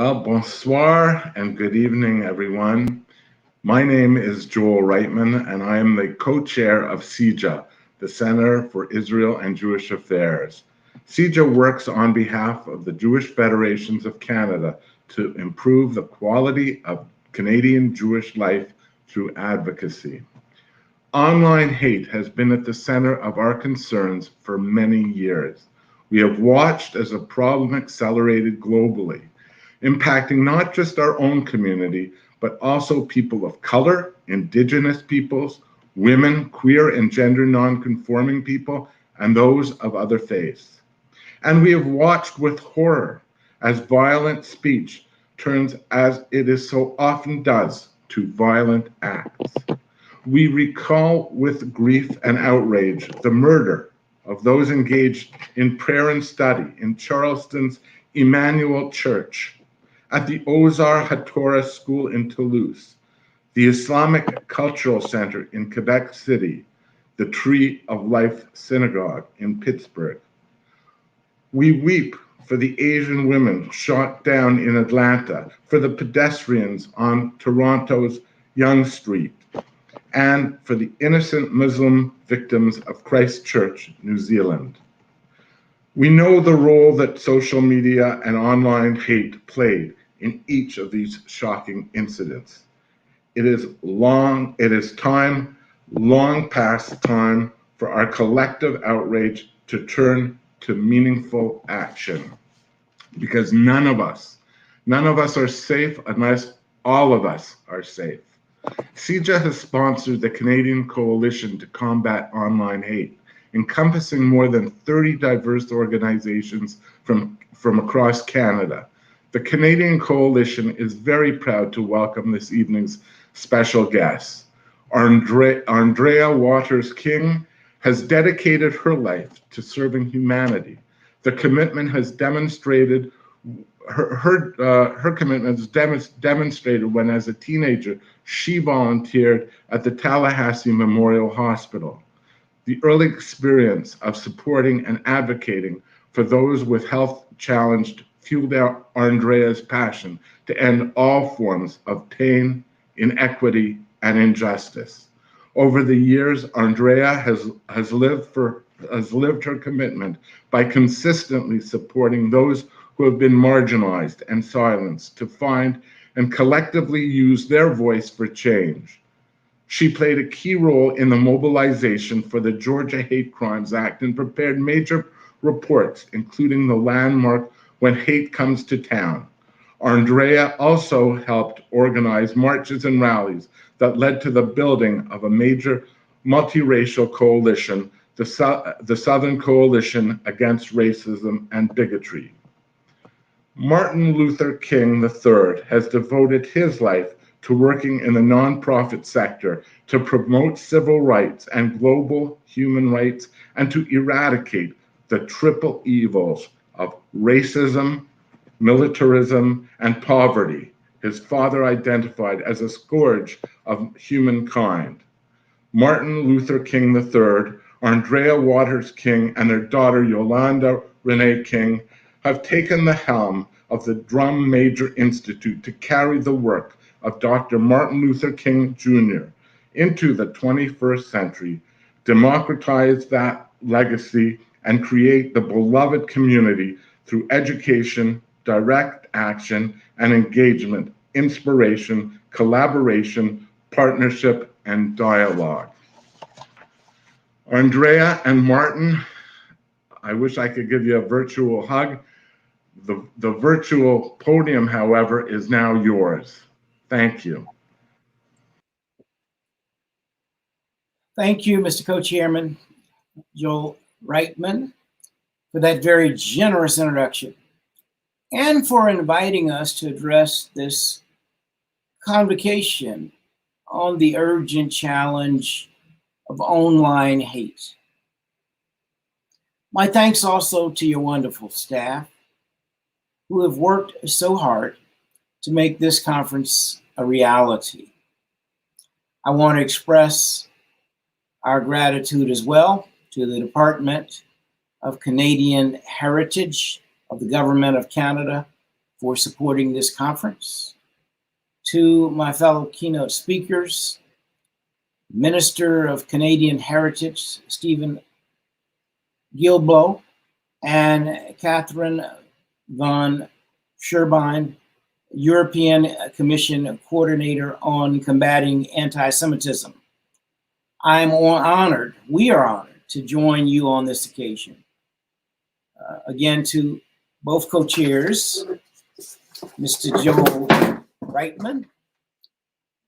Well, bonsoir and good evening, everyone. My name is Joel Reitman, and I am the co-chair of CIJA, the Center for Israel and Jewish Affairs. CIJA works on behalf of the Jewish Federations of Canada to improve the quality of Canadian Jewish life through advocacy. Online hate has been at the center of our concerns for many years. We have watched as the problem accelerated globally, impacting not just our own community, but also people of color, Indigenous peoples, women, queer and gender non-conforming people, and those of other faiths. And we have watched with horror as violent speech turns, as it is so often does, to violent acts. We recall with grief and outrage the murder of those engaged in prayer and study in Charleston's Emmanuel Church, at the Ozar HaTorah School in Toulouse, the Islamic Cultural Center in Quebec City, the Tree of Life Synagogue in Pittsburgh. We weep for the Asian women shot down in Atlanta, for the pedestrians on Toronto's Yonge Street, and for the innocent Muslim victims of Christchurch, New Zealand. We know the role that social media and online hate played in each of these shocking incidents. It is long past time for our collective outrage to turn to meaningful action, because none of us are safe unless all of us are safe. CIJA has sponsored the Canadian Coalition to Combat Online Hate, encompassing more than 30 diverse organizations from across Canada. The Canadian Coalition is very proud to welcome this evening's special guest. Arndrea Waters King has dedicated her life to serving humanity. The commitment has demonstrated her commitment is demonstrated when, as a teenager, she volunteered at the Tallahassee Memorial Hospital. The early experience of supporting and advocating for those with health challenged fueled Arndrea's passion to end all forms of pain, inequity, and injustice. Over the years, Arndrea has lived her commitment by consistently supporting those who have been marginalized and silenced to find and collectively use their voice for change. She played a key role in the mobilization for the Georgia Hate Crimes Act and prepared major reports, including the landmark When Hate Comes to Town. Arndrea also helped organize marches and rallies that led to the building of a major multiracial coalition, the Southern Coalition Against Racism and Bigotry. Martin Luther King III has devoted his life to working in the nonprofit sector to promote civil rights and global human rights and to eradicate the triple evils of racism, militarism, and poverty his father identified as a scourge of humankind. Martin Luther King III, Arndrea Waters King, and their daughter Yolanda Renee King have taken the helm of the Drum Major Institute to carry the work of Dr. Martin Luther King Jr. into the 21st century, democratize that legacy, and create the beloved community through education, direct action, and engagement, inspiration, collaboration, partnership, and dialogue. Arndrea and Martin, I wish I could give you a virtual hug. The virtual podium, however, is now yours. Thank you. Thank you, Mr. Co-Chairman Joel Reitman, for that very generous introduction and for inviting us to address this convocation on the urgent challenge of online hate. My thanks also to your wonderful staff who have worked so hard to make this conference a reality. I want to express our gratitude as well to the Department of Canadian Heritage of the Government of Canada for supporting this conference. To my fellow keynote speakers, Minister of Canadian Heritage, Stephen Guilbeault, and Catherine von Scherbine, European Commission Coordinator on Combating Anti-Semitism. We are honored to join you on this occasion. Again, to both co-chairs, Mr. Joel Reitman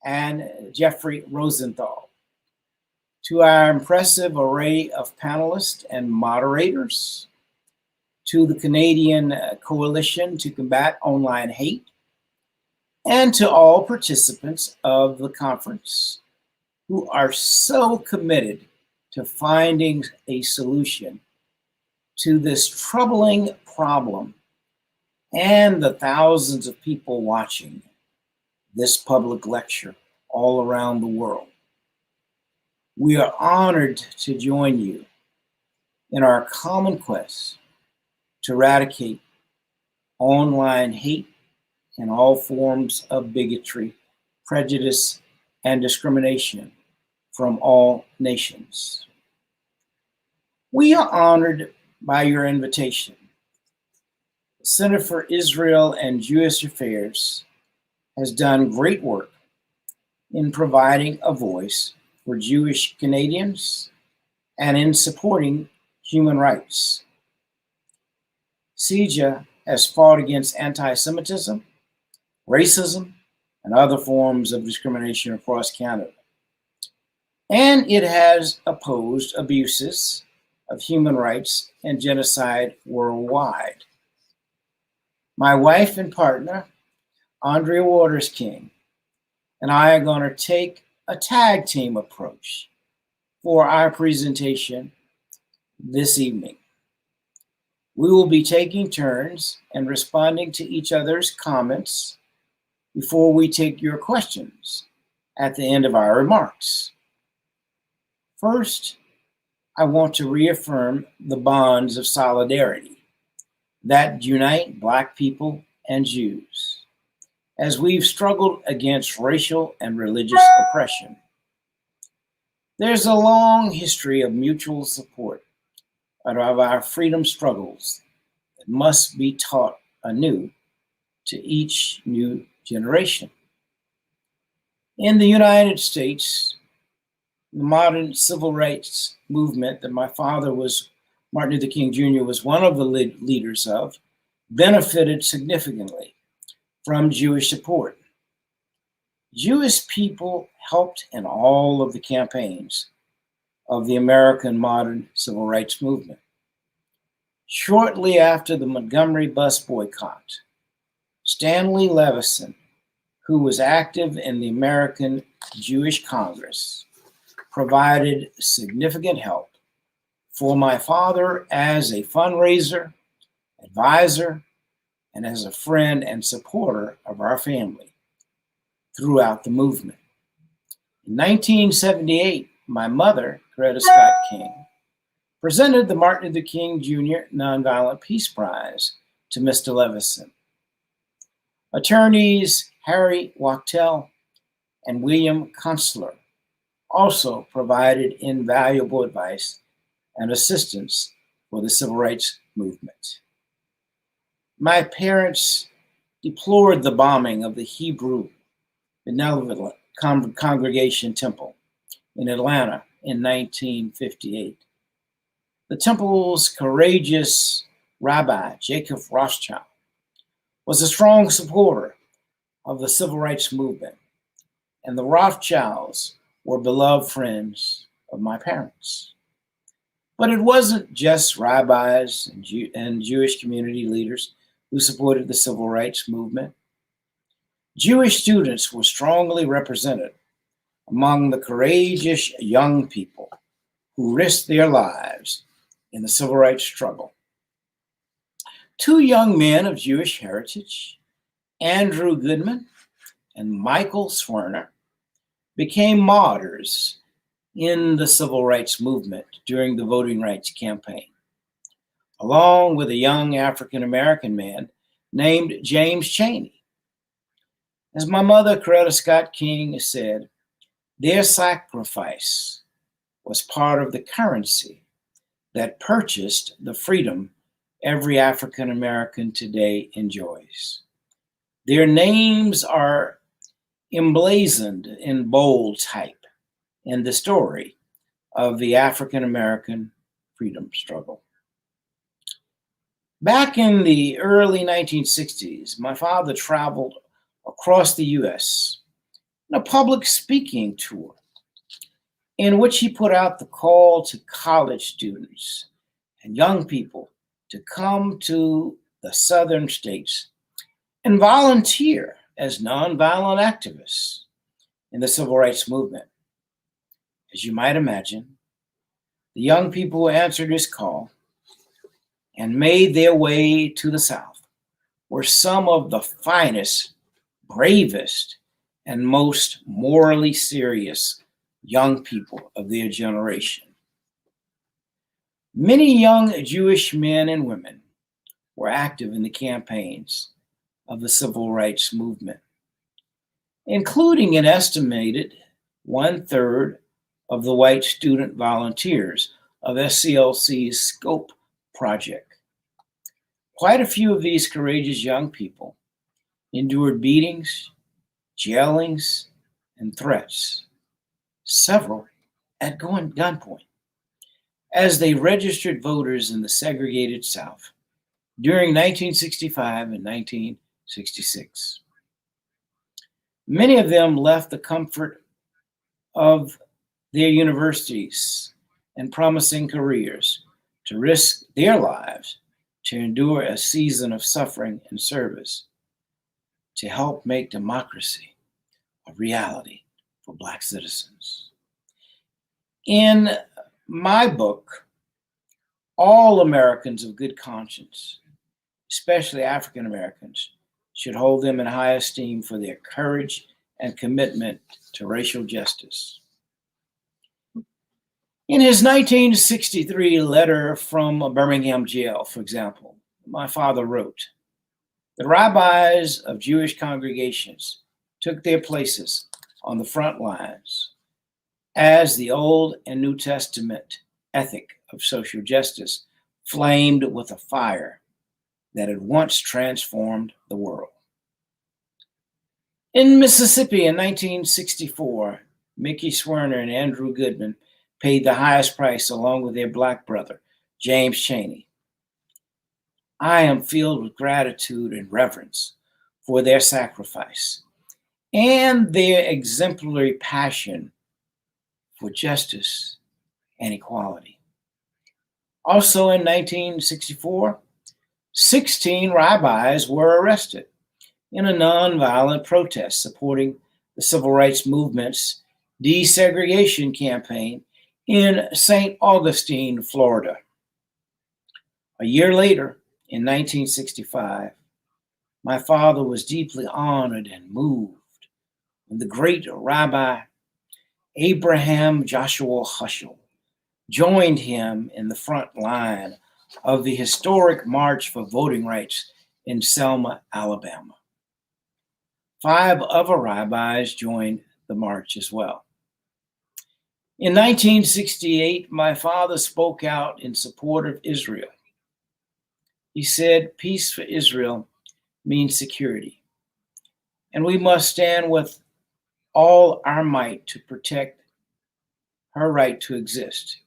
and Jeffrey Rosenthal. To our impressive array of panelists and moderators, to the Canadian Coalition to Combat Online Hate, and to all participants of the conference who are so committed to finding a solution to this troubling problem, and the thousands of people watching this public lecture all around the world. We are honored to join you in our common quest to eradicate online hate and all forms of bigotry, prejudice, and discrimination from all nations. We are honored by your invitation. The Center for Israel and Jewish Affairs has done great work in providing a voice for Jewish Canadians and in supporting human rights. CEJA has fought against anti-Semitism, racism, and other forms of discrimination across Canada. And it has opposed abuses of human rights and genocide worldwide. My wife and partner, Arndrea Waters King, and I are going to take a tag team approach for our presentation this evening. We will be taking turns and responding to each other's comments before we take your questions at the end of our remarks. First, I want to reaffirm the bonds of solidarity that unite Black people and Jews as we've struggled against racial and religious oppression. There's a long history of mutual support of our freedom struggles that must be taught anew to each new generation. In the United States, the modern civil rights movement that my father Martin Luther King Jr. was one of the leaders of, benefited significantly from Jewish support. Jewish people helped in all of the campaigns of the American modern civil rights movement. Shortly after the Montgomery bus boycott, Stanley Levison, who was active in the American Jewish Congress, provided significant help for my father as a fundraiser, advisor, and as a friend and supporter of our family throughout the movement. In 1978, my mother, Coretta Scott King, presented the Martin Luther King Jr. Nonviolent Peace Prize to Mr. Levison. Attorneys Harry Wachtel and William Kunstler also provided invaluable advice and assistance for the civil rights movement. My parents deplored the bombing of the Hebrew Benevolent Congregation Temple in Atlanta in 1958. The temple's courageous Rabbi, Jacob Rothschild, was a strong supporter of the civil rights movement, and the Rothschilds were beloved friends of my parents. But it wasn't just rabbis and Jewish community leaders who supported the civil rights movement. Jewish students were strongly represented among the courageous young people who risked their lives in the civil rights struggle. Two young men of Jewish heritage, Andrew Goodman and Michael Swerner, became martyrs in the civil rights movement during the voting rights campaign, along with a young African-American man named James Chaney. As my mother, Coretta Scott King, said, their sacrifice was part of the currency that purchased the freedom every African American today enjoys. Their names are emblazoned in bold type in the story of the African American freedom struggle. Back in the early 1960s, my father traveled across the US on a public speaking tour in which he put out the call to college students and young people to come to the southern states and volunteer as nonviolent activists in the civil rights movement. As you might imagine, the young people who answered his call and made their way to the South were some of the finest, bravest, and most morally serious young people of their generation. Many young Jewish men and women were active in the campaigns of the civil rights movement, including an estimated 1/3 of the white student volunteers of SCLC's SCOPE project. Quite a few of these courageous young people endured beatings, jailings, and threats, several at gunpoint, as they registered voters in the segregated South during 1965 and 1966. Many of them left the comfort of their universities and promising careers to risk their lives to endure a season of suffering and service to help make democracy a reality for Black citizens. In my book, all Americans of good conscience, especially African Americans, should hold them in high esteem for their courage and commitment to racial justice. In his 1963 letter from a Birmingham jail, for example, my father wrote, the rabbis of Jewish congregations took their places on the front lines as the Old and New Testament ethic of social justice flamed with a fire that had once transformed the world. In Mississippi in 1964, Mickey Swerner and Andrew Goodman paid the highest price along with their Black brother, James Chaney. I am filled with gratitude and reverence for their sacrifice and their exemplary passion for justice and equality. Also in 1964, 16 rabbis were arrested in a nonviolent protest supporting the civil rights movement's desegregation campaign in St. Augustine, Florida. A year later, in 1965, my father was deeply honored and moved when the great Rabbi Abraham Joshua Heschel joined him in the front line of the historic March for Voting Rights in Selma, Alabama. 5 other rabbis joined the march as well. In 1968, my father spoke out in support of Israel. He said, peace for Israel means security, and we must stand with all our might to protect her right to exist,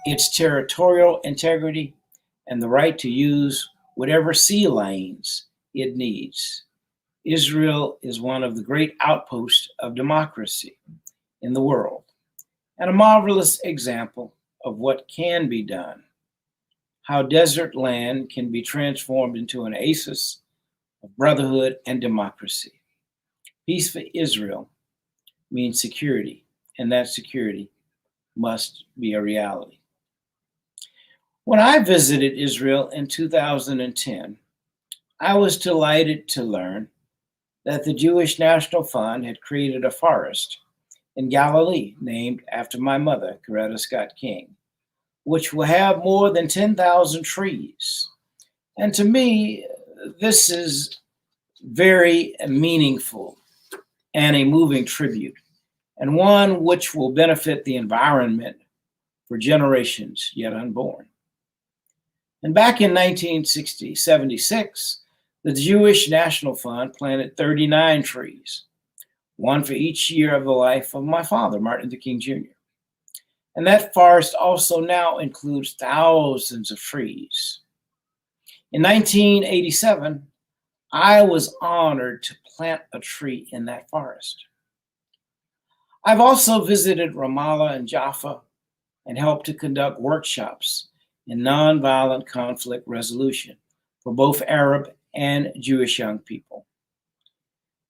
its territorial integrity, and the right to use whatever sea lanes it needs. Israel is one of the great outposts of democracy in the world, and a marvelous example of what can be done, how desert land can be transformed into an oasis of brotherhood and democracy. Peace for Israel means security, and that security must be a reality. When I visited Israel in 2010, I was delighted to learn that the Jewish National Fund had created a forest in Galilee named after my mother, Coretta Scott King, which will have more than 10,000 trees. And to me, this is very meaningful and a moving tribute, and one which will benefit the environment for generations yet unborn. And back in 1976, the Jewish National Fund planted 39 trees, one for each year of the life of my father, Martin Luther King Jr. And that forest also now includes thousands of trees. In 1987, I was honored to plant a tree in that forest. I've also visited Ramallah and Jaffa and helped to conduct workshops in nonviolent conflict resolution for both Arab and Jewish young people.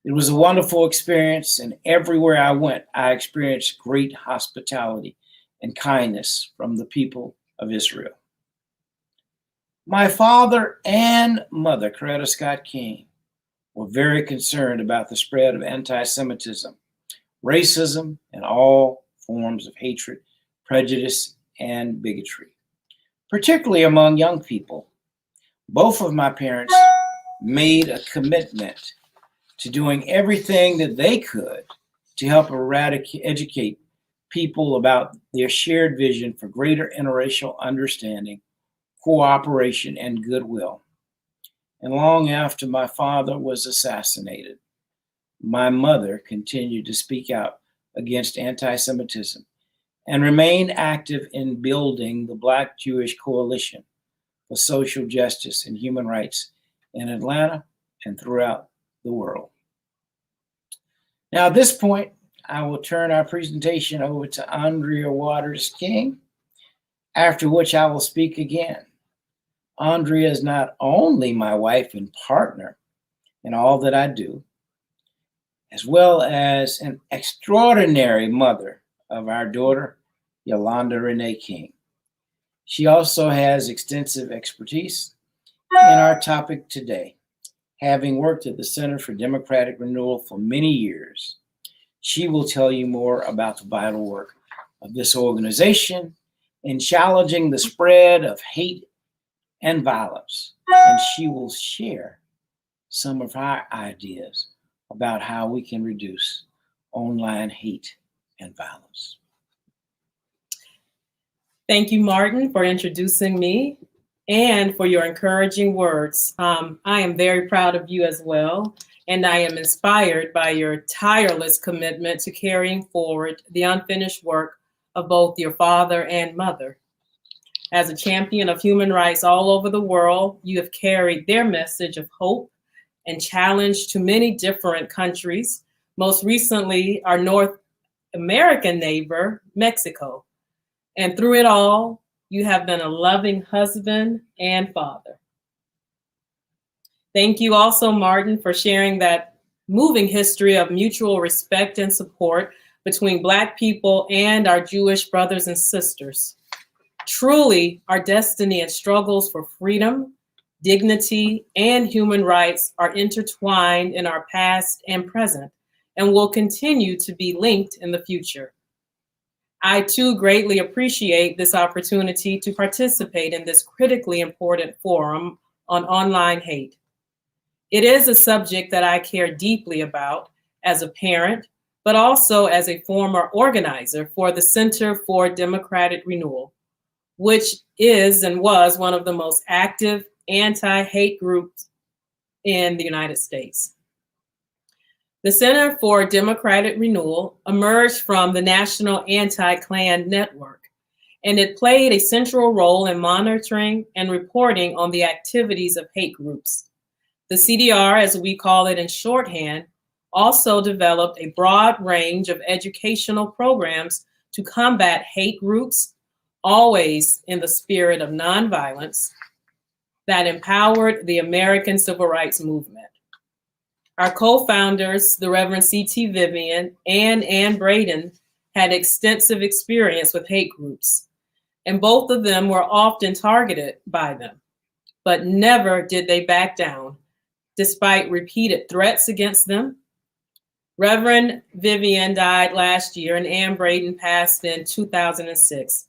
It was a wonderful experience, and everywhere I went, I experienced great hospitality and kindness from the people of Israel. My father and mother, Coretta Scott King, were very concerned about the spread of anti-Semitism, racism, and all forms of hatred, prejudice, and bigotry, particularly among young people. Both of my parents made a commitment to doing everything that they could to help educate people about their shared vision for greater interracial understanding, cooperation, and goodwill. And long after my father was assassinated, my mother continued to speak out against anti-Semitism and remain active in building the Black Jewish Coalition for Social Justice and Human Rights in Atlanta and throughout the world. Now, at this point, I will turn our presentation over to Arndrea Waters King, after which I will speak again. Andrea is not only my wife and partner in all that I do, as well as an extraordinary mother of our daughter, Yolanda Renee King. She also has extensive expertise in our topic today, having worked at the Center for Democratic Renewal for many years. She will tell you more about the vital work of this organization in challenging the spread of hate and violence, and she will share some of our ideas about how we can reduce online hate and violence. Thank you, Martin, for introducing me and for your encouraging words. I am very proud of you as well, and I am inspired by your tireless commitment to carrying forward the unfinished work of both your father and mother. As a champion of human rights all over the world, you have carried their message of hope and challenge to many different countries, most recently our North American neighbor, Mexico. And through it all, you have been a loving husband and father. Thank you also, Martin, for sharing that moving history of mutual respect and support between Black people and our Jewish brothers and sisters. Truly, our destiny and struggles for freedom, dignity, and human rights are intertwined in our past and present, and will continue to be linked in the future. I too greatly appreciate this opportunity to participate in this critically important forum on online hate. It is a subject that I care deeply about as a parent, but also as a former organizer for the Center for Democratic Renewal, which is and was one of the most active anti-hate groups in the United States. The Center for Democratic Renewal emerged from the National Anti-Klan Network, and it played a central role in monitoring and reporting on the activities of hate groups. The CDR, as we call it in shorthand, also developed a broad range of educational programs to combat hate groups, always in the spirit of nonviolence, that empowered the American Civil Rights Movement. Our co-founders, the Reverend C.T. Vivian and Ann Braden, had extensive experience with hate groups, and both of them were often targeted by them, but never did they back down, despite repeated threats against them. Reverend Vivian died last year, and Ann Braden passed in 2006.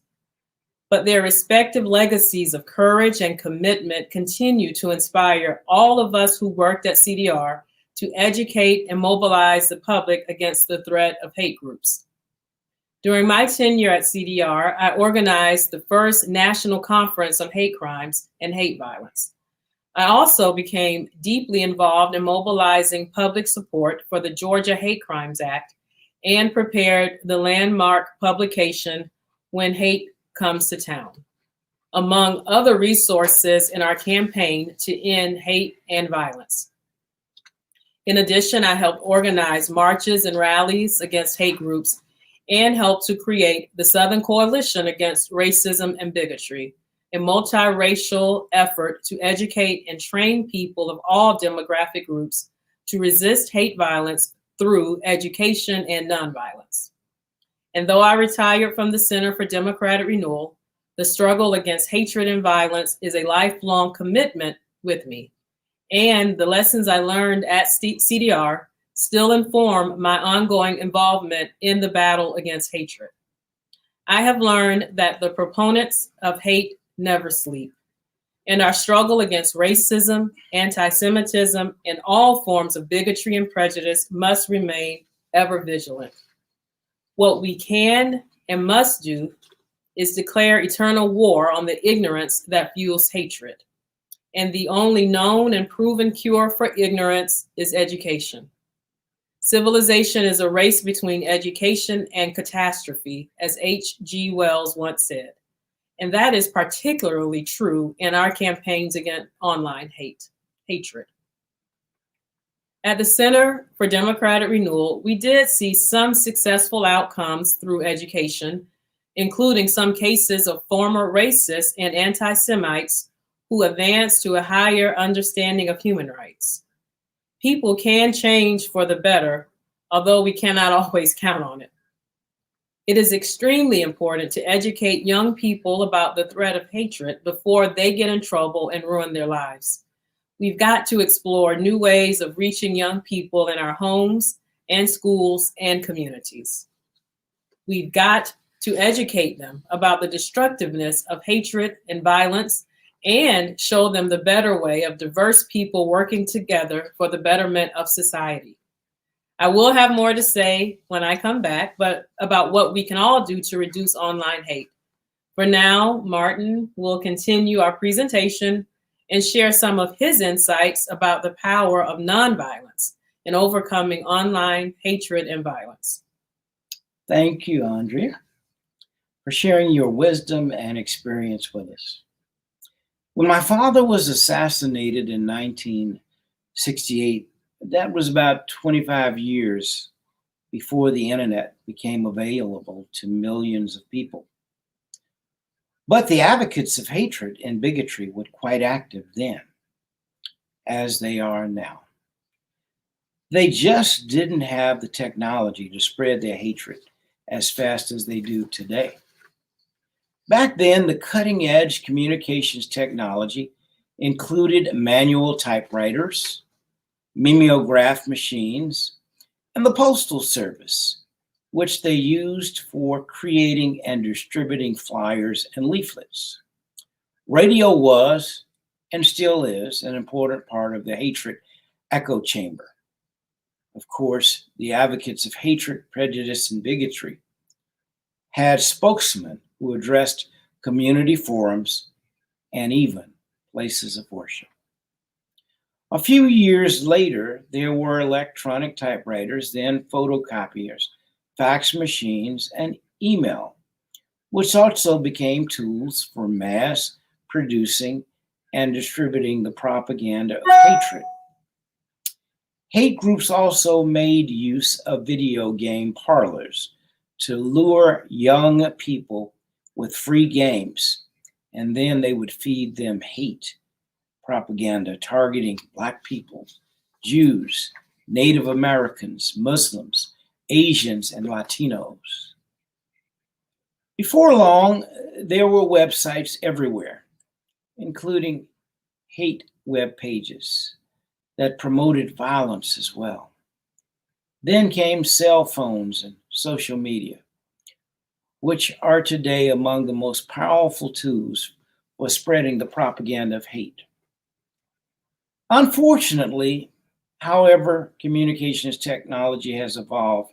but their respective legacies of courage and commitment continue to inspire all of us who worked at CDR to educate and mobilize the public against the threat of hate groups. During my tenure at CDR, I organized the first national conference on hate crimes and hate violence. I also became deeply involved in mobilizing public support for the Georgia Hate Crimes Act and prepared the landmark publication When Hate Comes to Town, among other resources in our campaign to end hate and violence. In addition, I helped organize marches and rallies against hate groups and helped to create the Southern Coalition Against Racism and Bigotry, a multiracial effort to educate and train people of all demographic groups to resist hate violence through education and nonviolence. And though I retired from the Center for Democratic Renewal, the struggle against hatred and violence is a lifelong commitment with me. And the lessons I learned at CDR still inform my ongoing involvement in the battle against hatred. I have learned that the proponents of hate never sleep, and our struggle against racism, anti-Semitism, and all forms of bigotry and prejudice must remain ever vigilant. What we can and must do is declare eternal war on the ignorance that fuels hatred. And the only known and proven cure for ignorance is education. Civilization is a race between education and catastrophe, as H.G. Wells once said. And that is particularly true in our campaigns against online hatred. At the Center for Democratic Renewal, we did see some successful outcomes through education, including some cases of former racists and anti-Semites who advanced to a higher understanding of human rights. People can change for the better, although we cannot always count on it. It is extremely important to educate young people about the threat of hatred before they get in trouble and ruin their lives. We've got to explore new ways of reaching young people in our homes and schools and communities. We've got to educate them about the destructiveness of hatred and violence and show them the better way of diverse people working together for the betterment of society. I will have more to say when I come back, but about what we can all do to reduce online hate. For now, Martin will continue our presentation and share some of his insights about the power of nonviolence in overcoming online hatred and violence. Thank you, Andrea, for sharing your wisdom and experience with us. When my father was assassinated in 1968, that was about 25 years before the internet became available to millions of people. But the advocates of hatred and bigotry were quite active then, as they are now. They just didn't have the technology to spread their hatred as fast as they do today. Back then, the cutting-edge communications technology included manual typewriters, mimeograph machines, and the Postal Service, which they used for creating and distributing flyers and leaflets. Radio was, and still is, an important part of the hatred echo chamber. Of course, the advocates of hatred, prejudice, and bigotry had spokesmen who addressed community forums and even places of worship. A few years later, there were electronic typewriters, then photocopiers, fax machines, and email, which also became tools for mass producing and distributing the propaganda of hatred. Hate groups also made use of video game parlors to lure young people with free games, and then they would feed them hate propaganda targeting Black people, Jews, Native Americans, Muslims, Asians, and Latinos. Before long, there were websites everywhere, including hate web pages that promoted violence as well. Then came cell phones and social media, which are today among the most powerful tools for spreading the propaganda of hate. Unfortunately, however, communications technology has evolved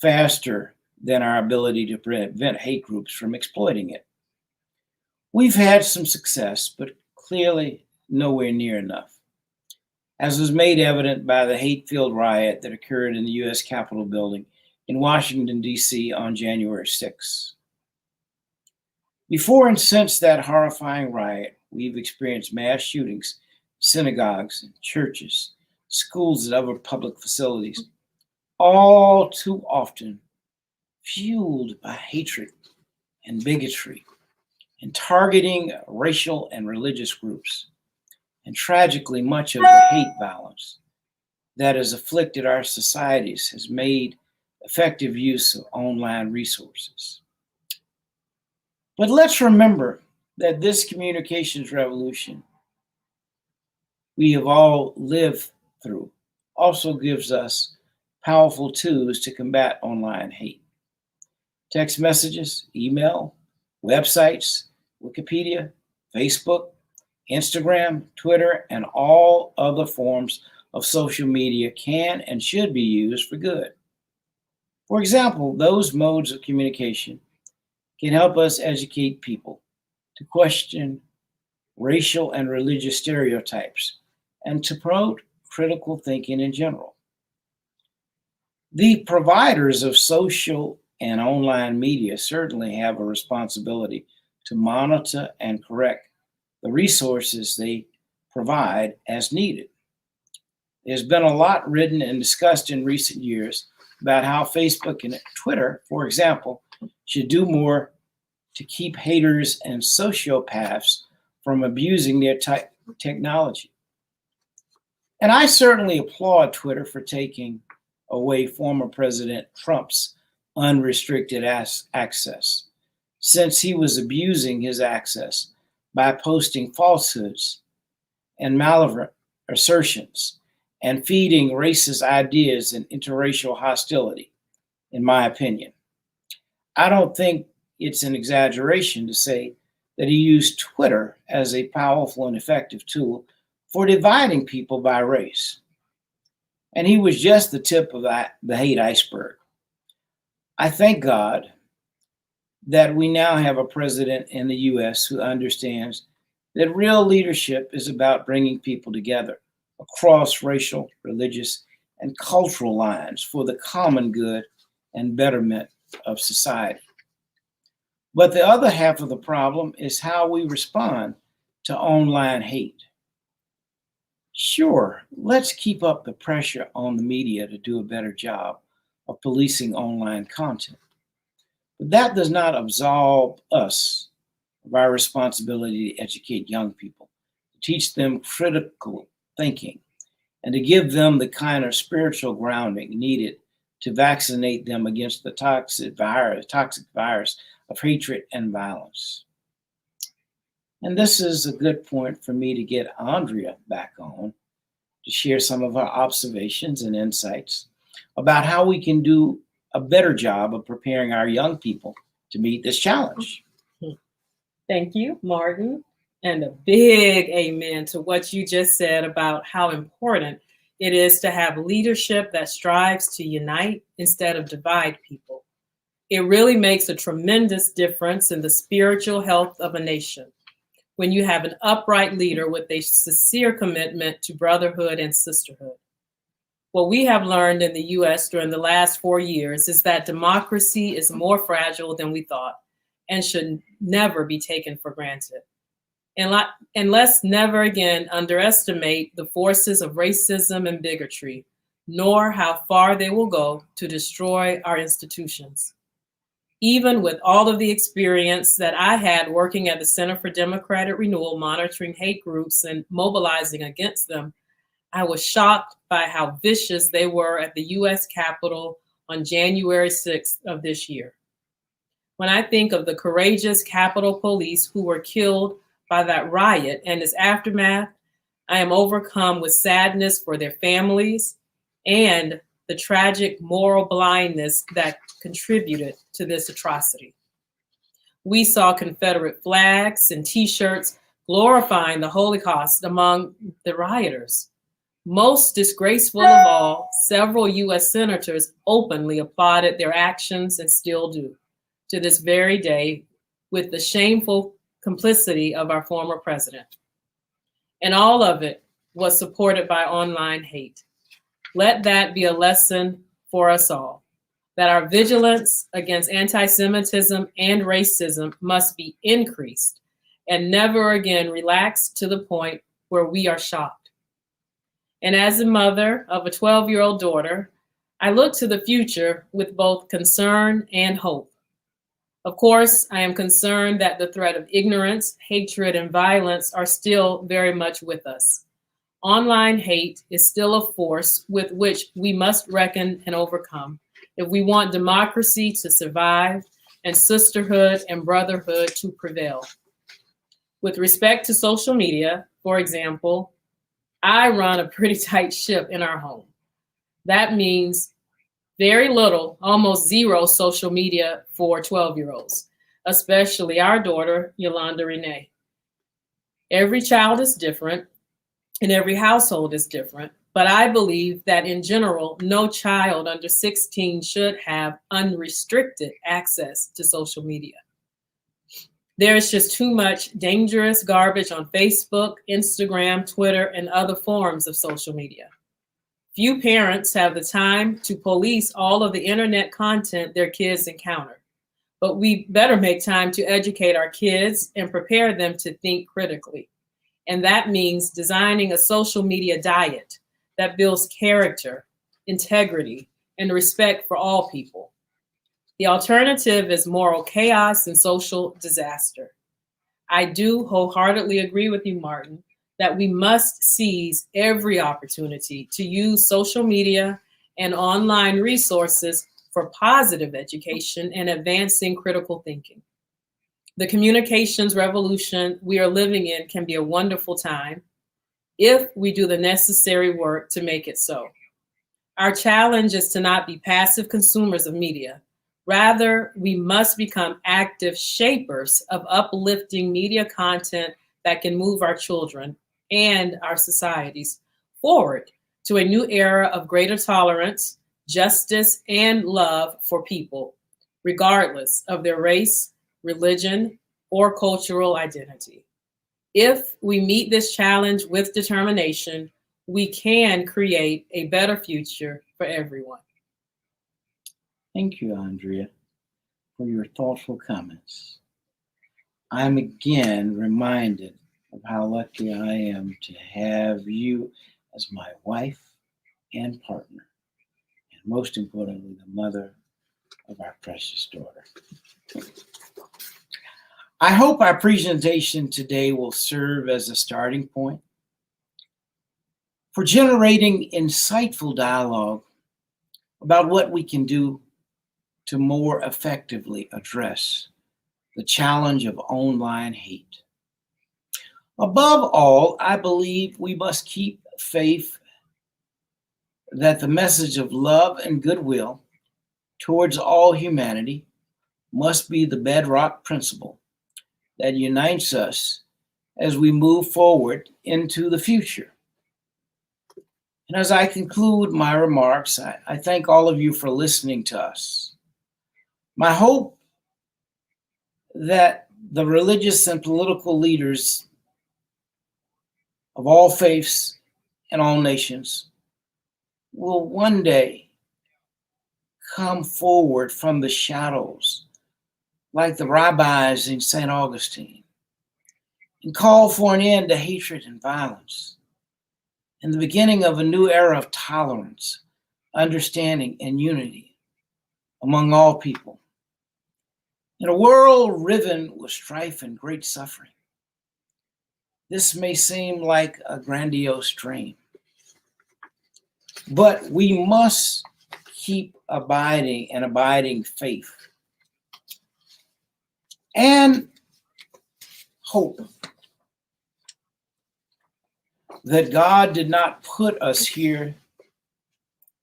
faster than our ability to prevent hate groups from exploiting it. We've had some success, but clearly nowhere near enough, as was made evident by the hate-filled riot that occurred in the U.S. Capitol building in Washington, D.C. on January 6. Before and since that horrifying riot, we've experienced mass shootings, synagogues, churches, schools, and other public facilities, all too often fueled by hatred and bigotry and targeting racial and religious groups. And tragically, much of the hate violence that has afflicted our societies has made effective use of online resources. But let's remember that this communications revolution we have all lived through also gives us powerful tools to combat online hate. Text messages, email, websites, Wikipedia, Facebook, Instagram, Twitter, and all other forms of social media can and should be used for good. For example, those modes of communication can help us educate people to question racial and religious stereotypes and to promote critical thinking in general. The providers of social and online media certainly have a responsibility to monitor and correct the resources they provide as needed. There's been a lot written and discussed in recent years about how Facebook and Twitter, for example, should do more to keep haters and sociopaths from abusing their technology. And I certainly applaud Twitter for taking away former President Trump's unrestricted access, since he was abusing his access by posting falsehoods and malversant assertions and feeding racist ideas and interracial hostility, in my opinion. I don't think it's an exaggeration to say that he used Twitter as a powerful and effective tool for dividing people by race. And he was just the tip of the hate iceberg. I thank God that we now have a president in the U.S. who understands that real leadership is about bringing people together across racial, religious, and cultural lines for the common good and betterment of society. But the other half of the problem is how we respond to online hate. Sure, let's keep up the pressure on the media to do a better job of policing online content. But that does not absolve us of our responsibility to educate young people, to teach them critical thinking, and to give them the kind of spiritual grounding needed to vaccinate them against the toxic virus of hatred and violence. And this is a good point for me to get Andrea back on to share some of her observations and insights about how we can do a better job of preparing our young people to meet this challenge. Thank you, Martin. And a big amen to what you just said about how important it is to have leadership that strives to unite instead of divide people. It really makes a tremendous difference in the spiritual health of a nation when you have an upright leader with a sincere commitment to brotherhood and sisterhood. What we have learned in the U.S. during the last 4 years is that democracy is more fragile than we thought and should never be taken for granted. And let's never again underestimate the forces of racism and bigotry, nor how far they will go to destroy our institutions. Even with all of the experience that I had working at the Center for Democratic Renewal, monitoring hate groups and mobilizing against them, I was shocked by how vicious they were at the U.S. Capitol on January 6th of this year. When I think of the courageous Capitol Police who were killed by that riot and its aftermath, I am overcome with sadness for their families and the tragic moral blindness that contributed to this atrocity. We saw Confederate flags and T-shirts glorifying the Holocaust among the rioters. Most disgraceful of all, several U.S. senators openly applauded their actions and still do, to this very day, with the shameful complicity of our former president. And all of it was supported by online hate. Let that be a lesson for us all, that our vigilance against anti-Semitism and racism must be increased and never again relaxed to the point where we are shocked. And as a mother of a 12-year-old daughter, I look to the future with both concern and hope. Of course, I am concerned that the threat of ignorance, hatred, and violence are still very much with us. Online hate is still a force with which we must reckon and overcome if we want democracy to survive and sisterhood and brotherhood to prevail. With respect to social media, for example, I run a pretty tight ship in our home. That means very little, almost zero social media for 12-year-olds, especially our daughter, Yolanda Renee. Every child is different and every household is different, but I believe that in general, no child under 16 should have unrestricted access to social media. There is just too much dangerous garbage on Facebook, Instagram, Twitter, and other forms of social media. Few parents have the time to police all of the internet content their kids encounter, but we better make time to educate our kids and prepare them to think critically. And that means designing a social media diet that builds character, integrity, and respect for all people. The alternative is moral chaos and social disaster. I do wholeheartedly agree with you, Martin, that we must seize every opportunity to use social media and online resources for positive education and advancing critical thinking. The communications revolution we are living in can be a wonderful time if we do the necessary work to make it so. Our challenge is to not be passive consumers of media. Rather, we must become active shapers of uplifting media content that can move our children and our societies forward to a new era of greater tolerance, justice, and love for people, regardless of their race, religion, or cultural identity. If we meet this challenge with determination, we can create a better future for everyone. Thank you, Andrea, for your thoughtful comments. I'm again reminded of how lucky I am to have you as my wife and partner, and most importantly, the mother of our precious daughter. I hope our presentation today will serve as a starting point for generating insightful dialogue about what we can do to more effectively address the challenge of online hate. Above all, I believe we must keep faith that the message of love and goodwill towards all humanity must be the bedrock principle that unites us as we move forward into the future. And as I conclude my remarks, I thank all of you for listening to us. My hope that the religious and political leaders of all faiths and all nations will one day come forward from the shadows like the rabbis in St. Augustine and call for an end to hatred and violence and the beginning of a new era of tolerance, understanding, and unity among all people. In a world riven with strife and great suffering, this may seem like a grandiose dream, but we must keep abiding faith and hope that God did not put us here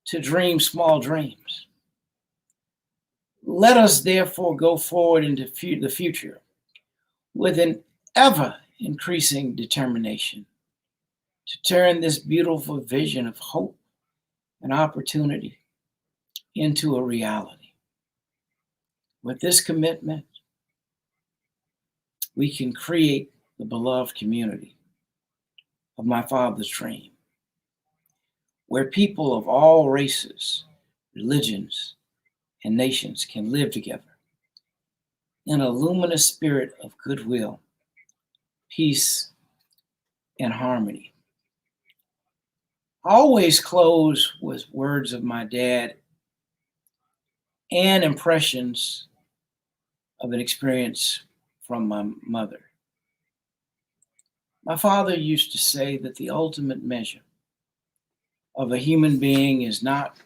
to dream small dreams, Let us therefore go forward into the future with an ever increasing determination to turn this beautiful vision of hope and opportunity into a reality. With this commitment, we can create the beloved community of my father's dream, where people of all races, religions, and nations can live together in a luminous spirit of goodwill, peace, and harmony. I always close with words of my dad and impressions of an experience from my mother. My father used to say that the ultimate measure of a human being is not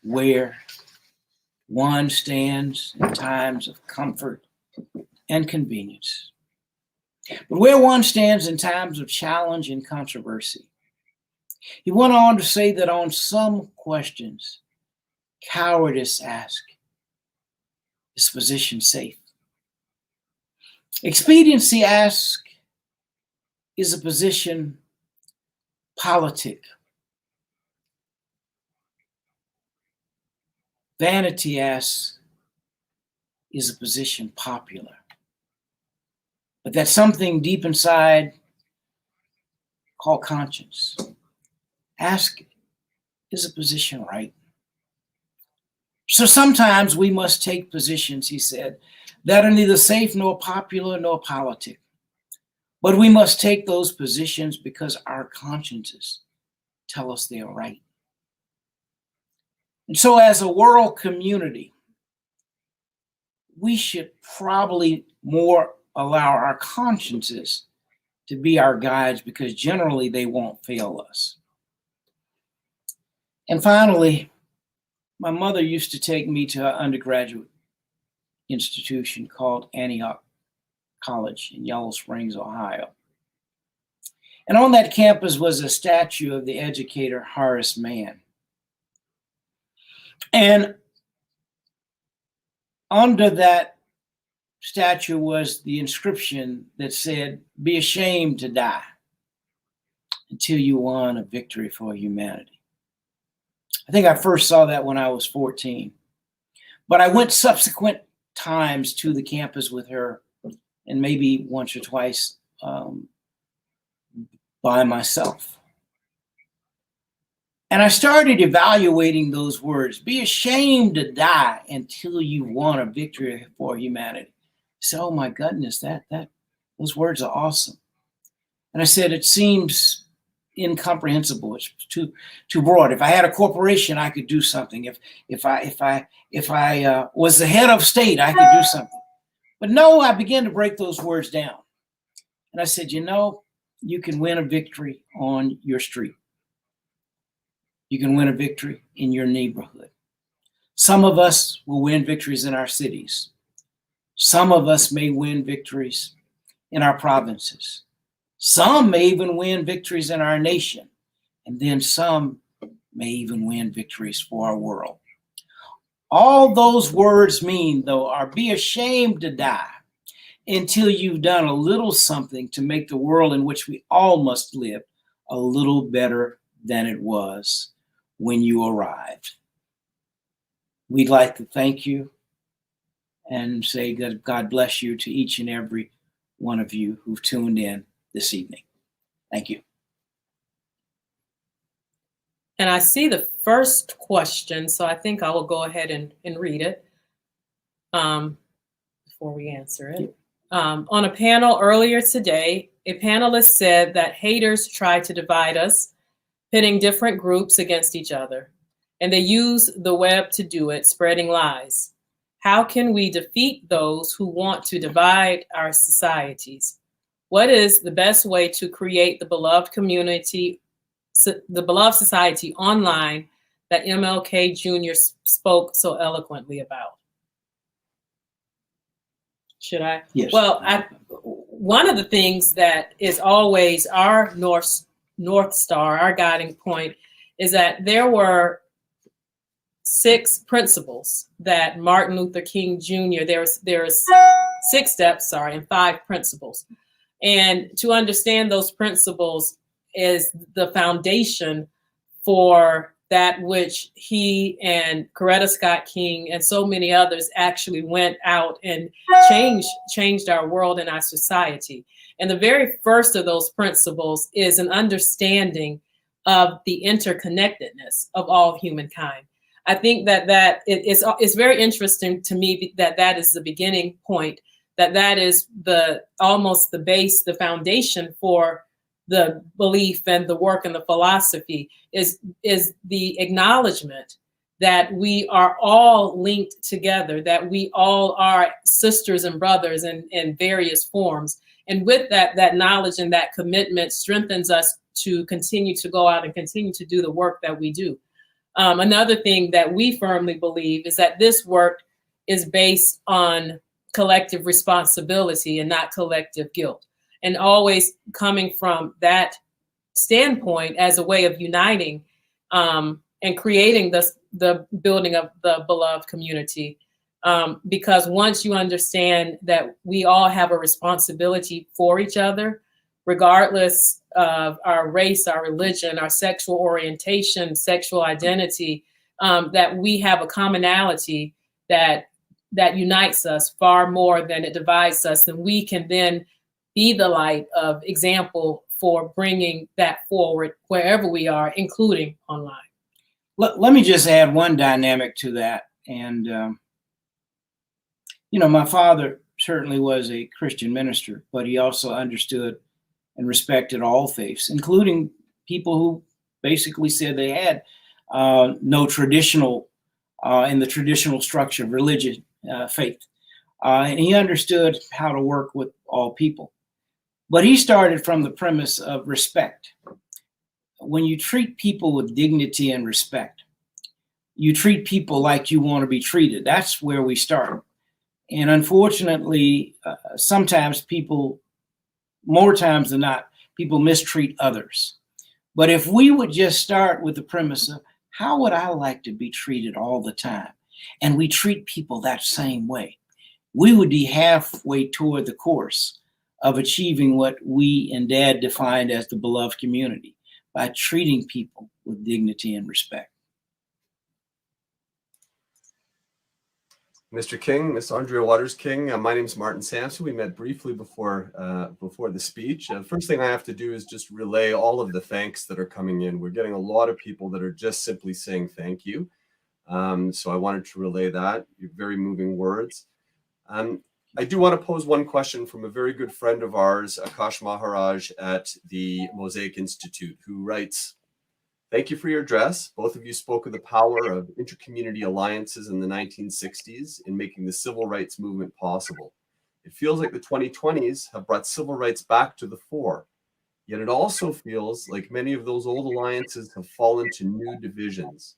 where one stands in times of comfort and convenience, but where one stands in times of challenge and controversy. He went on to say that on some questions, cowardice asks, is position safe? Expediency asks, is a position politic? Vanity asks, is a position popular? But that something deep inside called conscience, ask, is a position right? So sometimes we must take positions, he said, that are neither safe nor popular nor politic. But we must take those positions because our consciences tell us they are right. And so as a world community, we should probably more allow our consciences to be our guides, because generally they won't fail us. And finally, my mother used to take me to an undergraduate institution called Antioch College in Yellow Springs, Ohio. And on that campus was a statue of the educator Horace Mann. And under that statue was the inscription that said, "Be ashamed to die until you won a victory for humanity." I think I first saw that when I was 14. But I went subsequent times to the campus with her, and maybe once or twice by myself. And I started evaluating those words, "Be ashamed to die until you won a victory for humanity." So, oh my goodness, those words are awesome. And I said, it seems incomprehensible. It's too broad. If I had a corporation, I could do something. If I was the head of state, I could do something. But no, I began to break those words down. And I said, you can win a victory on your street. You can win a victory in your neighborhood. Some of us will win victories in our cities. Some of us may win victories in our provinces. Some may even win victories in our nation. And then some may even win victories for our world. All those words mean, though, are be ashamed to die until you've done a little something to make the world in which we all must live a little better than it was when you arrived. We'd like to thank you and say that God bless you to each and every one of you who've tuned in this evening. Thank you. And I see the first question, so I think I will go ahead and read it before we answer it. On a panel earlier today, a panelist said that haters try to divide us, pitting different groups against each other, and they use the web to do it, spreading lies. How can we defeat those who want to divide our societies? What is the best way to create the beloved community, the beloved society online that MLK Jr. spoke so eloquently about? Should I? Yes. Well, one of the things that is always our North Star, our guiding point, is that there were 6 principles that Martin Luther King Jr. There's 6 steps, and 5 principles. And to understand those principles is the foundation for that which he and Coretta Scott King and so many others actually went out and changed our world and our society. And the very first of those principles is an understanding of the interconnectedness of all humankind. I think that it's very interesting to me that is the beginning point, that is almost the base, the foundation for the belief and the work and the philosophy is the acknowledgement that we are all linked together, that we all are sisters and brothers in various forms. And with that knowledge and that commitment strengthens us to continue to go out and continue to do the work that we do. Another thing that we firmly believe is that this work is based on collective responsibility and not collective guilt. And always coming from that standpoint as a way of uniting and creating the building of the beloved community. Because once you understand that we all have a responsibility for each other, regardless of our race, our religion, our sexual orientation, sexual identity, that we have a commonality that unites us far more than it divides us, and we can then be the light of example for bringing that forward wherever we are, including online. Let me just add one dynamic to that. And, my father certainly was a Christian minister, but he also understood and respected all faiths, including people who basically said they had no traditional, in the traditional structure of religion, faith. And he understood how to work with all people. But he started from the premise of respect. When you treat people with dignity and respect, you treat people like you want to be treated. That's where we start. And unfortunately, sometimes people, more times than not, people mistreat others. But if we would just start with the premise of how would I like to be treated all the time, and we treat people that same way, we would be halfway toward the course of achieving what we and Dad defined as the beloved community, by treating people with dignity and respect. Mr. King, Miss Arndrea Waters King, my name is Martin Sampson. We met briefly before the speech. First thing I have to do is just relay all of the thanks that are coming in. We're getting a lot of people that are just simply saying thank you. So I wanted to relay that. Your very moving words. I do want to pose one question from a very good friend of ours, Akash Maharaj at the Mosaic Institute, who writes, "Thank you for your address. Both of you spoke of the power of intercommunity alliances in the 1960s in making the civil rights movement possible. It feels like the 2020s have brought civil rights back to the fore. Yet it also feels like many of those old alliances have fallen to new divisions.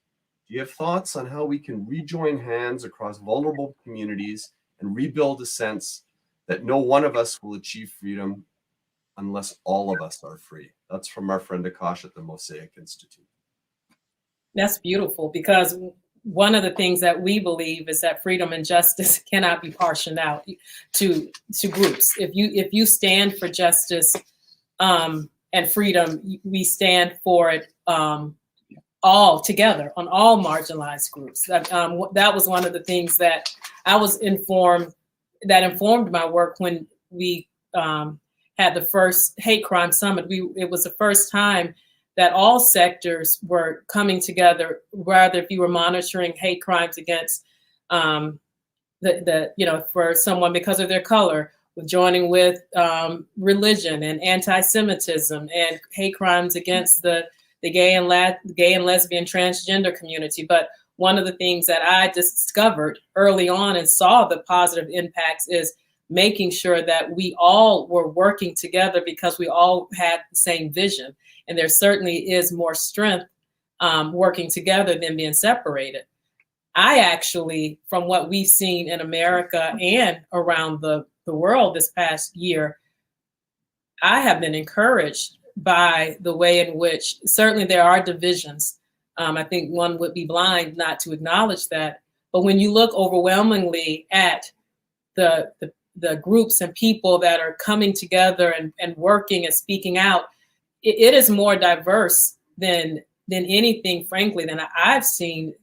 Do you have thoughts on how we can rejoin hands across vulnerable communities and rebuild a sense that no one of us will achieve freedom unless all of us are free?" That's from our friend Akash at the Mosaic Institute. That's beautiful, because one of the things that we believe is that freedom and justice cannot be portioned out to groups. If you stand for justice and freedom, we stand for it all together on all marginalized groups. That was one of the things that I was informed my work when we had the first hate crime summit. It was the first time that all sectors were coming together, rather if you were monitoring hate crimes against for someone because of their color, with joining with religion and anti-Semitism and hate crimes against the gay and lesbian transgender community. But one of the things that I discovered early on and saw the positive impacts is making sure that we all were working together, because we all had the same vision. And there certainly is more strength working together than being separated. I actually, from what we've seen in America and around the world this past year, I have been encouraged by the way in which certainly there are divisions I think one would be blind not to acknowledge that. But when you look overwhelmingly at the groups and people that are coming together and working and speaking out, it is more diverse than anything, frankly, than I've seen,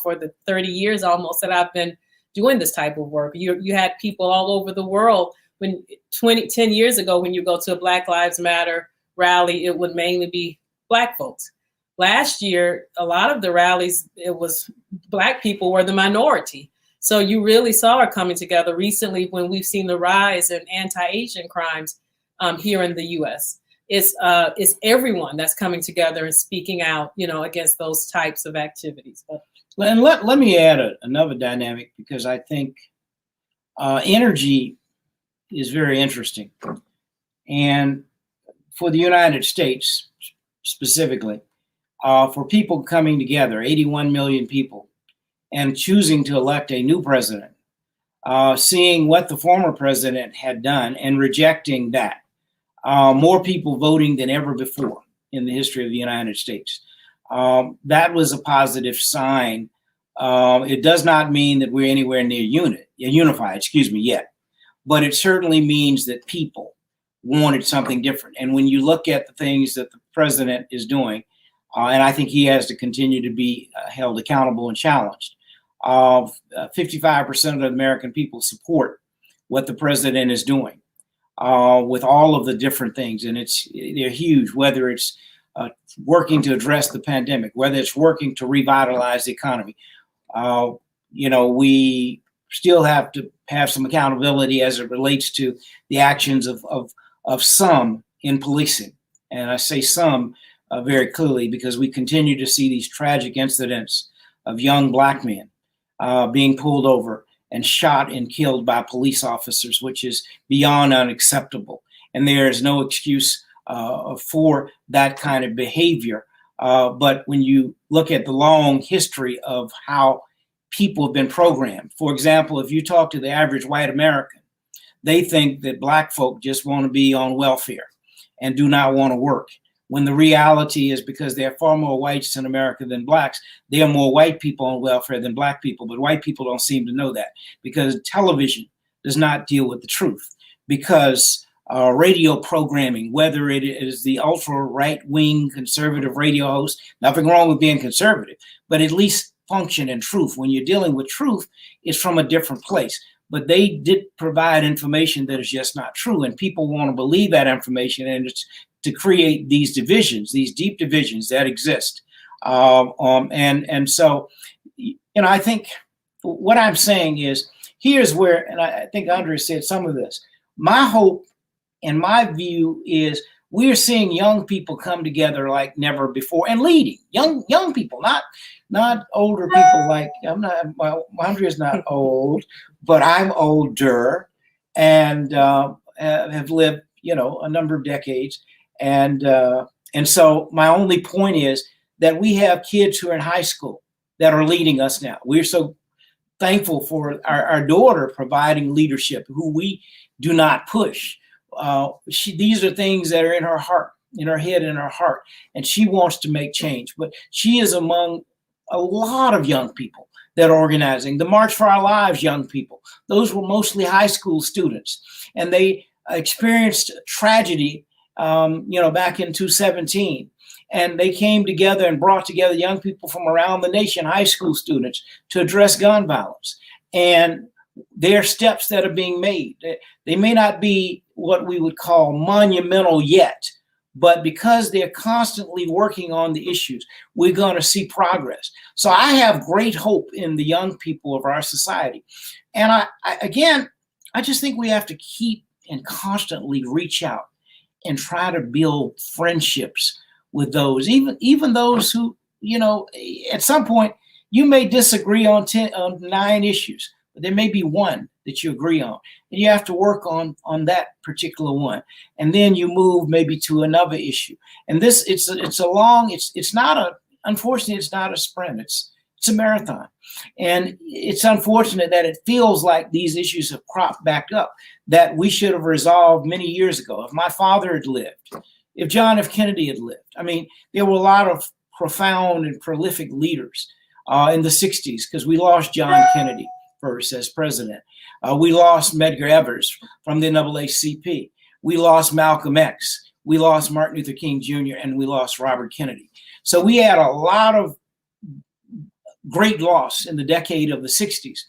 for the 30 years almost that I've been doing this type of work. You had people all over the world. When 10 years ago, when you go to a Black Lives Matter rally, it would mainly be Black folks. Last year, a lot of the rallies, it was Black people were the minority. So you really saw it coming together recently when we've seen the rise in anti-Asian crimes here in the U.S. It's everyone that's coming together and speaking out, against those types of activities. And let me add another dynamic, because I think energy is very interesting. And for the United States specifically, for people coming together, 81 million people, and choosing to elect a new president, seeing what the former president had done and rejecting that. More people voting than ever before in the history of the United States. That was a positive sign. It does not mean that we're anywhere near unified, yet. But it certainly means that people wanted something different. And when you look at the things that the president is doing, and I think he has to continue to be held accountable and challenged, 55% of the American people support what the president is doing with all of the different things. And they're huge, whether it's working to address the pandemic, whether it's working to revitalize the economy. We still have to have some accountability as it relates to the actions of some in policing. And I say some very clearly because we continue to see these tragic incidents of young Black men being pulled over and shot and killed by police officers, which is beyond unacceptable. And there is no excuse for that kind of behavior. But when you look at the long history of how people have been programmed, for example, if you talk to the average white American, they think that Black folk just want to be on welfare and do not want to work. When the reality is, because there are far more whites in America than Blacks, there are more white people on welfare than Black people. But white people don't seem to know that, because television does not deal with the truth. Because radio programming, whether it is the ultra right-wing conservative radio host, nothing wrong with being conservative, but at least function in truth. When you're dealing with truth, it's from a different place. But they did provide information that is just not true. And people want to believe that information, and it's to create these divisions, these deep divisions that exist. And so, I think what I'm saying is, here's where, and I think Andrea said some of this, my hope and my view is we're seeing young people come together like never before, and leading young people, not older people. Like Andrea's not old, but I'm older and have lived, a number of decades. And so my only point is that we have kids who are in high school that are leading us now. We're so thankful for our daughter providing leadership, who we do not push. These are things that are in her heart, in her head, in her heart, and she wants to make change. But she is among a lot of young people that are organizing. The March for Our Lives young people, those were mostly high school students, and they experienced tragedy back in 2017. And they came together and brought together young people from around the nation, high school students, to address gun violence. And there are steps that are being made. They may not be what we would call monumental yet, but because they're constantly working on the issues, we're going to see progress. So I have great hope in the young people of our society. And I just think we have to keep and constantly reach out and try to build friendships with those, even those who, at some point you may disagree on 9 issues, but there may be one that you agree on, and you have to work on that particular one, and then you move maybe to another issue. And this, it's unfortunately, it's not a sprint. It's a marathon. And it's unfortunate that it feels like these issues have cropped back up that we should have resolved many years ago. If my father had lived, if John F. Kennedy had lived, there were a lot of profound and prolific leaders in the 60s, because we lost John Kennedy first as president. We lost Medgar Evers from the NAACP. We lost Malcolm X. We lost Martin Luther King Jr. and we lost Robert Kennedy. So we had a lot of great loss in the decade of the 60s.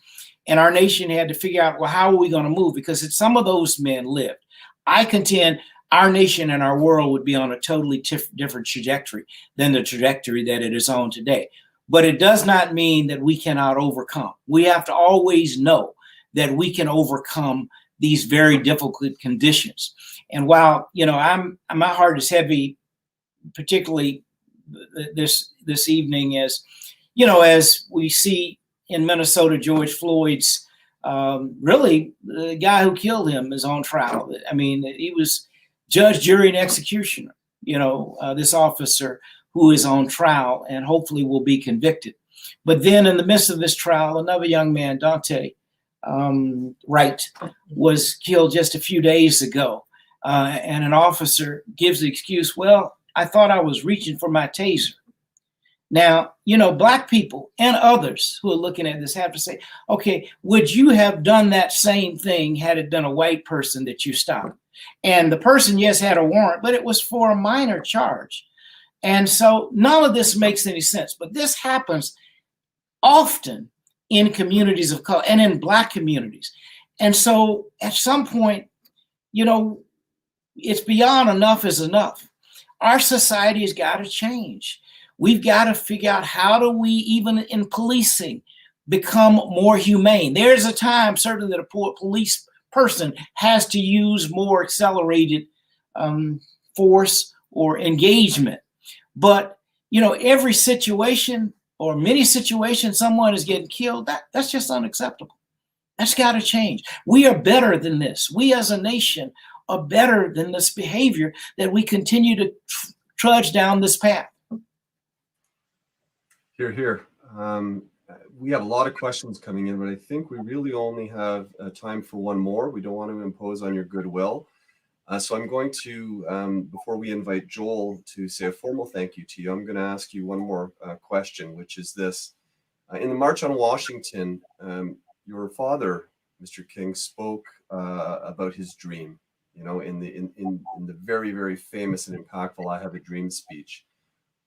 And our nation had to figure out, well, how are we going to move? Because some of those men lived. I contend our nation and our world would be on a totally different trajectory than the trajectory that it is on today. But it does not mean that we cannot overcome. We have to always know that we can overcome these very difficult conditions. And while, you know, my heart is heavy, particularly this evening, as, you know, as we see in Minnesota, George Floyd's, really the guy who killed him is on trial. I mean, he was judge, jury, and executioner, you know, this officer who is on trial and hopefully will be convicted. But then in the midst of this trial, another young man, Dante Wright, was killed just a few days ago. And an officer gives the excuse, well, I thought I was reaching for my taser. Now, you know, Black people and others who are looking at this have to say, okay, would you have done that same thing had it been a white person that you stopped? And the person, yes, had a warrant, but it was for a minor charge. And so none of this makes any sense. But this happens often in communities of color and in Black communities. And so at some point, you know, it's beyond enough is enough. Our society has got to change. We've got to figure out, how do we, even in policing, become more humane? There's a time certainly that a police person has to use more accelerated force or engagement. But, you know, every situation or many situations someone is getting killed, that's just unacceptable. That's got to change. We are better than this. We as a nation are better than this behavior that we continue to trudge down this path. Hear, hear. We have a lot of questions coming in, but I think we really only have time for one more. We don't want to impose on your goodwill. So I'm going to, before we invite Joel to say a formal thank you to you, I'm going to ask you one more question, which is this. In the March on Washington, your father, Mr. King, spoke about his dream, you know, in the very, very famous and impactful I Have a Dream speech.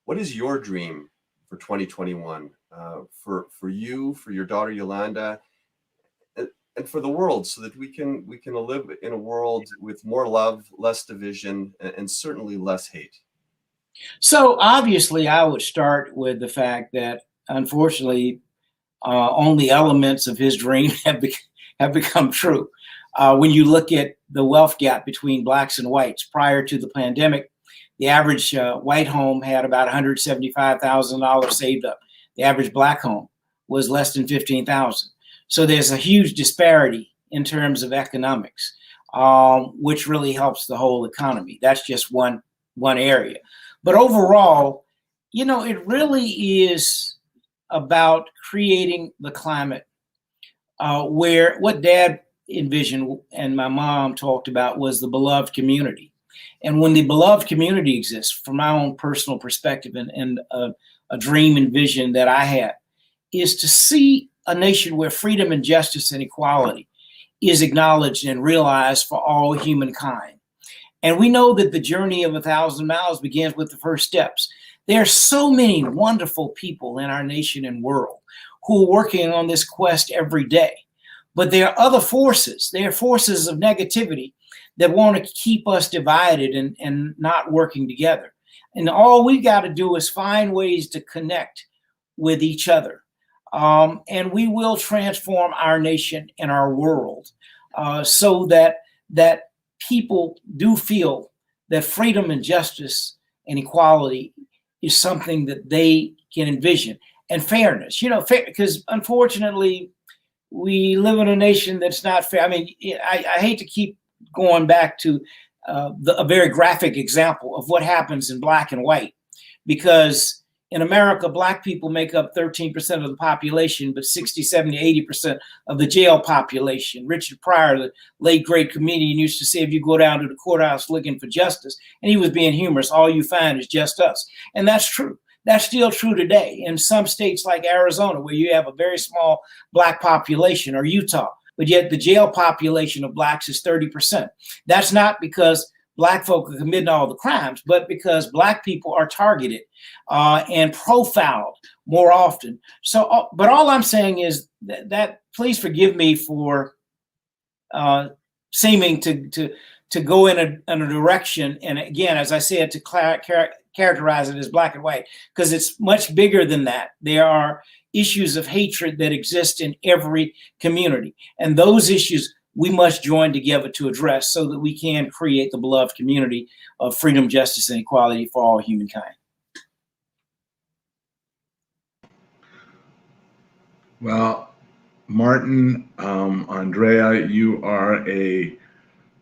What is your dream for 2021, for you, for your daughter Yolanda, and for the world, so that we can live in a world with more love, less division, and certainly less hate? So obviously, I would start with the fact that, unfortunately, only elements of his dream have become true. When you look at the wealth gap between Blacks and whites prior to the pandemic, the average white home had about $175,000 saved up. The average Black home was less than $15,000. So there's a huge disparity in terms of economics, which really helps the whole economy. That's just one area. But overall, you know, it really is about creating the climate where what Dad envisioned and my mom talked about was the beloved community. And when the beloved community exists, from my own personal perspective and a dream and vision that I had, is to see a nation where freedom and justice and equality is acknowledged and realized for all humankind. And we know that the journey of 1,000 miles begins with the first steps. There are so many wonderful people in our nation and world who are working on this quest every day. But there are other forces. There are forces of negativity that want to keep us divided and not working together. And all we got to do is find ways to connect with each other. And we will transform our nation and our world so that people do feel that freedom and justice and equality is something that they can envision. And fairness, you know, because unfortunately, we live in a nation that's not fair. I mean, I hate to keep going back to a very graphic example of what happens in Black and white, because in America, Black people make up 13% of the population, but 60, 70, 80% of the jail population. Richard Pryor, the late great comedian, used to say, if you go down to the courthouse looking for justice, and he was being humorous, all you find is just us. And that's true. That's still true today in some states like Arizona, where you have a very small Black population, or Utah, but yet the jail population of Blacks is 30%. That's not because Black folk are committing all the crimes, but because Black people are targeted and profiled more often. So, but all I'm saying is that please forgive me for seeming to go in a direction, and again, as I said, to characterize it as black and white, because it's much bigger than that. There are issues of hatred that exist in every community, and those issues we must join together to address so that we can create the beloved community of freedom, justice, and equality for all humankind. Well, Martin, Andrea, you are a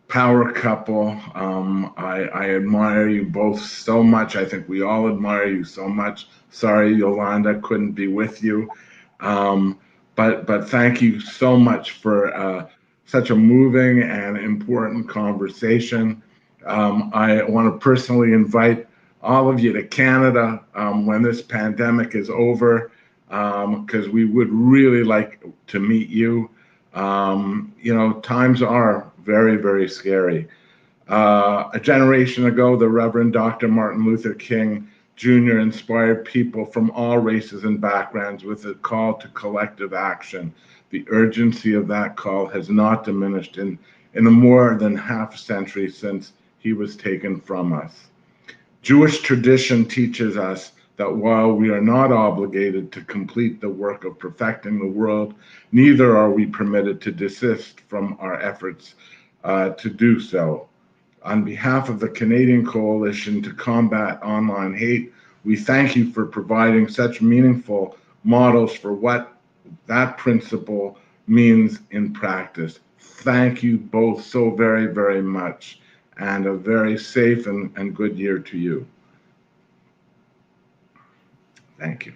power couple. I admire you both so much. I think we all admire you so much. Sorry, Yolanda couldn't be with you. But thank you so much for such a moving and important conversation. I want to personally invite all of you to Canada when this pandemic is over, because we would really like to meet you. You know, times are very, very scary. A generation ago, the Reverend Dr. Martin Luther King Jr. inspired people from all races and backgrounds with a call to collective action. The urgency of that call has not diminished in the more than half century since he was taken from us. Jewish tradition teaches us that while we are not obligated to complete the work of perfecting the world, neither are we permitted to desist from our efforts to do so. On behalf of the Canadian Coalition to Combat Online Hate, we thank you for providing such meaningful models for what that principle means in practice. Thank you both so very, very much, and a very safe and good year to you. Thank you.